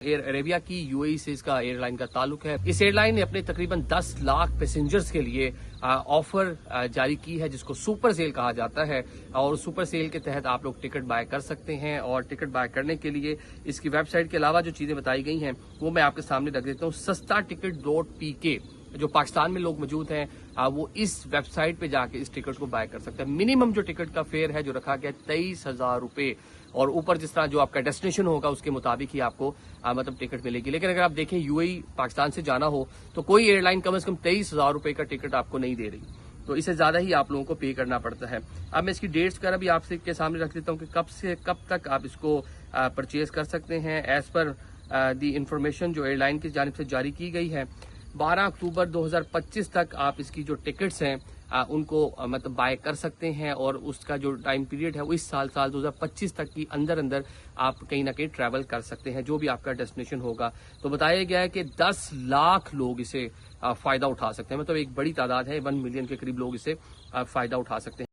Air Arabia की UAE से इसका एयरलाइन का ताल्लुक है। इस एयरलाइन ने अपने तकरीबन 10 लाख पैसेंजर्स के लिए ऑफर जारी की है, जिसको सुपर सेल कहा जाता है। और सुपर सेल के तहत आप लोग टिकट बाय कर सकते हैं। और टिकट बाय करने के लिए इसकी वेबसाइट के अलावा जो चीजें बताई गई हैं वो मैं आपके सामने रख देता हूँ। सस्ताटिकट.pk जो पाकिस्तान में लोग मौजूद हैं वो इस वेबसाइट पे जाके इस टिकट को बाय कर सकते हैं। मिनिमम जो टिकट का फेयर है जो रखा गया 23,000 रुपए, और ऊपर जिस तरह जो आपका डेस्टिनेशन होगा उसके मुताबिक ही आपको मतलब टिकट मिलेगी। लेकिन अगर आप देखें यूएई पाकिस्तान से जाना हो तो कोई एयरलाइन कम से कम 23,000 रुपए का टिकट आपको नहीं दे रही, तो इससे ज्यादा ही आप लोगों को पे करना पड़ता है। अब मैं इसकी डेट्स वगैरह भी आपसे के सामने रख देता हूँ कि कब से कब तक आप इसको परचेज कर सकते हैं। एज पर दी इंफॉर्मेशन जो एयरलाइन की जानिब से जारी की गई है, 12 अक्टूबर 2025 तक आप इसकी जो टिकट्स हैं उनको मतलब बाय कर सकते हैं। और उसका जो टाइम पीरियड है वो इस साल 2025 तक की अंदर आप कहीं ना कहीं ट्रैवल कर सकते हैं, जो भी आपका डेस्टिनेशन होगा। तो बताया गया है कि 10 लाख लोग इसे फायदा उठा सकते हैं, मतलब एक बड़ी तादाद है, 1 मिलियन के करीब लोग इसे फायदा उठा सकते हैं।